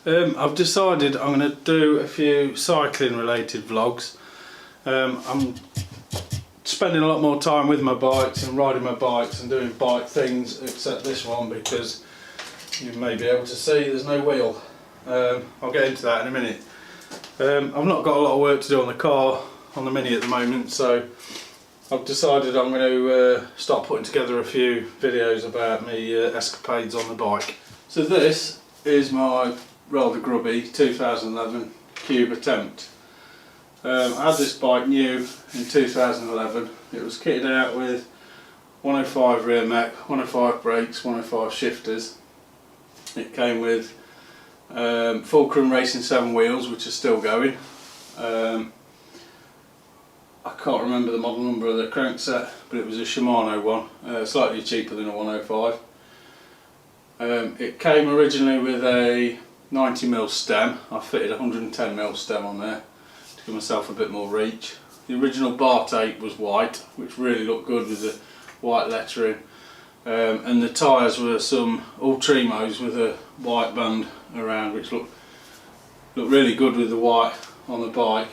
I've decided I'm going to do a few cycling related vlogs. I'm spending a lot more time with my bikes and riding my bikes and doing bike things, except this one because you may be able to see there's no wheel. I'll get into that in a minute. I've not got a lot of work to do on the car, on the Mini at the moment, so I've decided I'm going to start putting together a few videos about me escapades on the bike. So this is my rather grubby 2011 Cube Attempt. I had this bike new in 2011. It was kitted out with 105 rear mech, 105 brakes, 105 shifters. It came with Fulcrum Racing 7 wheels, which are still going. I can't remember the model number of the crankset, but it was a Shimano one, slightly cheaper than a 105. It came originally with a 90mm stem. I fitted a 110mm stem on there to give myself a bit more reach. The original bar tape was white, which really looked good with the white lettering, and the tyres were some Ultrimos with a white band around, which looked really good with the white on the bike.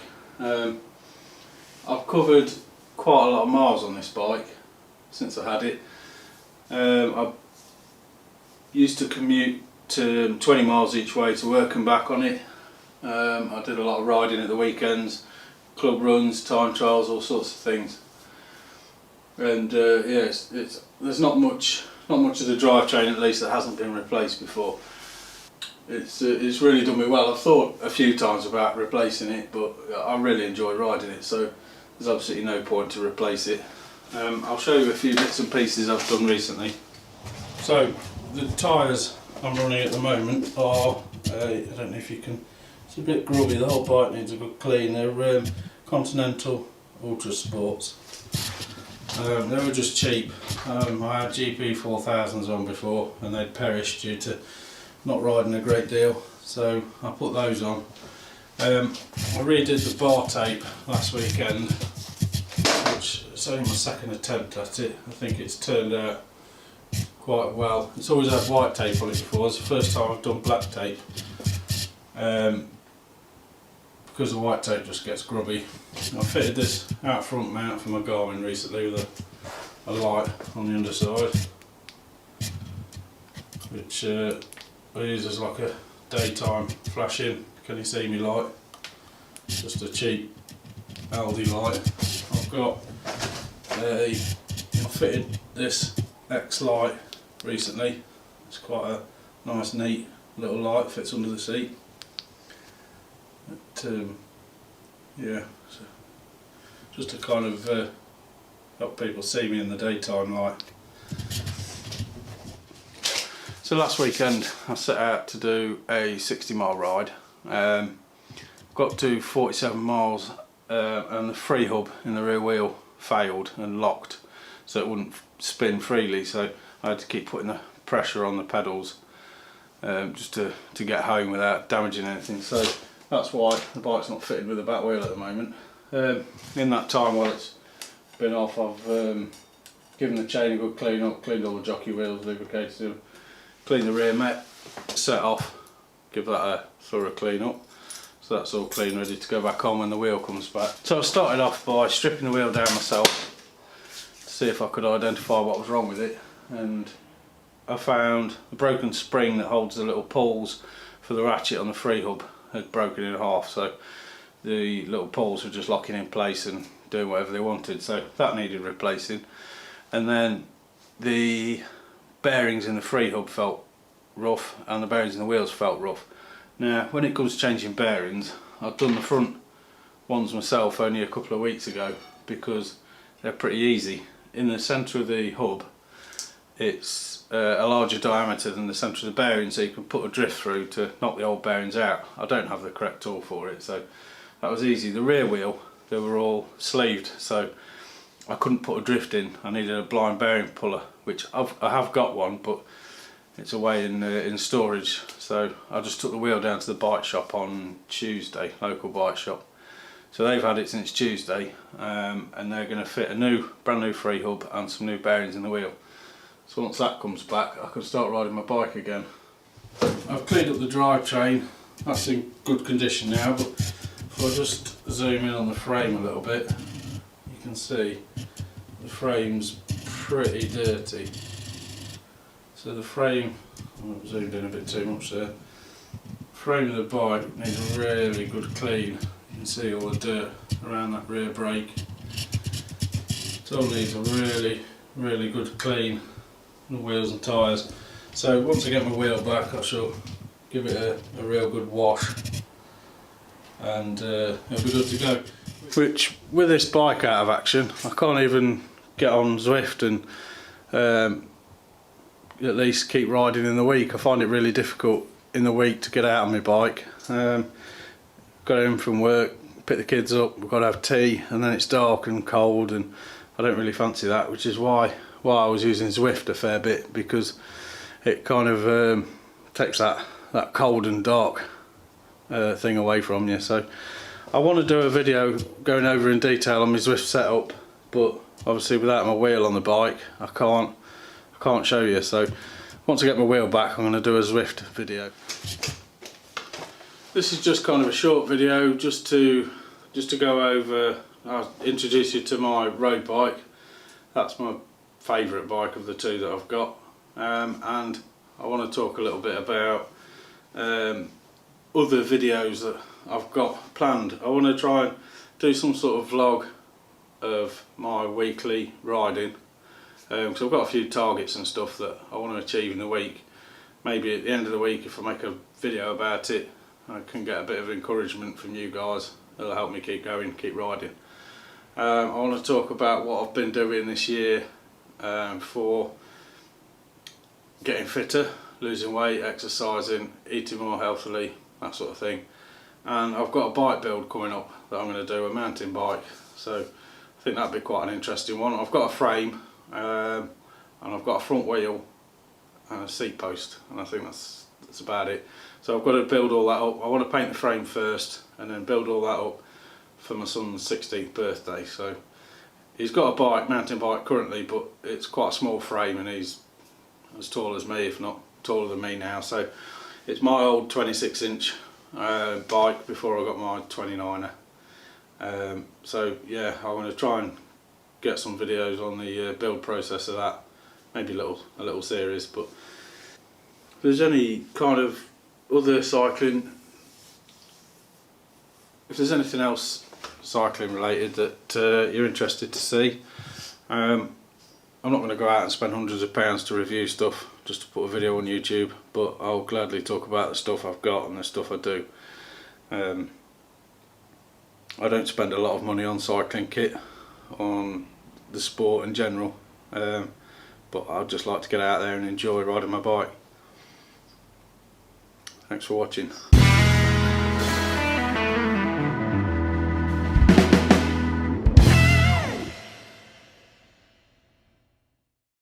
I've covered quite a lot of miles on this bike since I had it. I used to commute to 20 miles each way to work and back on it. I did a lot of riding at the weekends, club runs, time trials, all sorts of things. And yeah, there's not much of the drivetrain, at least, that hasn't been replaced before. It's really done me well. I've thought a few times about replacing it, but I really enjoy riding it, so there's absolutely no point to replace it. I'll show you a few bits and pieces I've done recently. So the tyres I'm running at the moment are, I don't know if you can, it's a bit grubby, the whole bike needs a good clean. They're Continental Ultra Sports. They were just cheap. I had GP 4000s on before and they'd perished due to not riding a great deal, so I put those on. I redid the bar tape last weekend, which is only my second attempt at it. I think it's turned out quite well. It's always had white tape on it before. It's the first time I've done black tape, because the white tape just gets grubby. I fitted this out front mount for my Garmin recently with a light on the underside, which I use as like a daytime flashing, can you see me light. Just a cheap Aldi light. I fitted this X light recently. It's quite a nice, neat little light, fits under the seat. But, yeah, so just to kind of help people see me in the daytime light. So last weekend I set out to do a 60-mile ride. Got to 47 miles and the free hub in the rear wheel failed and locked, so it wouldn't spin freely, so I had to keep putting the pressure on the pedals just to get home without damaging anything. So that's why the bike's not fitted with a back wheel at the moment. In that time while it's been off, I've given the chain a good clean up, cleaned all the jockey wheels, lubricated them, cleaned the rear mech, set off, give that a thorough clean up. So that's all clean, ready to go back on when the wheel comes back. So I started off by stripping the wheel down myself to see if I could identify what was wrong with it, and I found a broken spring that holds the little pulls for the ratchet on the free hub had broken in half, so the little pulls were just locking in place and doing whatever they wanted, so that needed replacing. And then the bearings in the free hub felt rough and the bearings in the wheels felt rough. Now when it comes to changing bearings, I've done the front ones myself only a couple of weeks ago because they're pretty easy. In the centre of the hub it's a larger diameter than the centre of the bearing, so you can put a drift through to knock the old bearings out. I don't have the correct tool for it, so that was easy. The rear wheel, they were all sleeved, so I couldn't put a drift in. I needed a blind bearing puller, which I have got one, but it's away in storage. So I just took the wheel down to the bike shop on Tuesday, local bike shop. So they've had it since Tuesday, and they're going to fit a brand new free hub and some new bearings in the wheel. So once that comes back, I can start riding my bike again. I've cleaned up the drivetrain that's in good condition now, but if I just zoom in on the frame a little bit, you can see the frame's pretty dirty. So the frame, I've zoomed in a bit too much there. The frame of the bike needs a really good clean. You can see all the dirt around that rear brake. It all needs a really good clean, the wheels and tyres. So once I get my wheel back, I shall give it a real good wash, and it'll be good to go. Which, with this bike out of action, I can't even get on Zwift and at least keep riding in the week. I find it really difficult in the week to get out on my bike. Got in from work, pick the kids up, we've got to have tea, and then it's dark and cold, and I don't really fancy that, which is why I was using Zwift a fair bit, because it kind of takes that cold and dark thing away from you. So I want to do a video going over in detail on my Zwift setup, but obviously without my wheel on the bike I can't show you. So once I get my wheel back, I'm going to do a Zwift video. This is just kind of a short video just to go over. I'll introduce you to my road bike. That's my favourite bike of the two that I've got, and I want to talk a little bit about other videos that I've got planned. I want to try and do some sort of vlog of my weekly riding, because I've got a few targets and stuff that I want to achieve in the week. Maybe at the end of the week, if I make a video about it, I can get a bit of encouragement from you guys. It'll help me keep going, keep riding. I want to talk about what I've been doing this year for getting fitter, losing weight, exercising, eating more healthily, that sort of thing. And I've got a bike build coming up that I'm going to do, a mountain bike. So I think that'd be quite an interesting one. I've got a frame, and I've got a front wheel and a seat post, and I think that's about it. So I've got to build all that up. I want to paint the frame first and then build all that up for my son's 16th birthday. So he's got a bike, mountain bike currently, but it's quite a small frame, and he's as tall as me, if not taller than me now. So it's my old 26-inch bike before I got my 29er. So yeah, I want to try and get some videos on the build process of that, maybe a little series. But if there's any kind of other cycling, if there's anything else cycling related that you're interested to see, I'm not going to go out and spend hundreds of pounds to review stuff just to put a video on YouTube, but I'll gladly talk about the stuff I've got and the stuff I do. I don't spend a lot of money on cycling kit, on the sport in general, but I'd just like to get out there and enjoy riding my bike. Thanks for watching.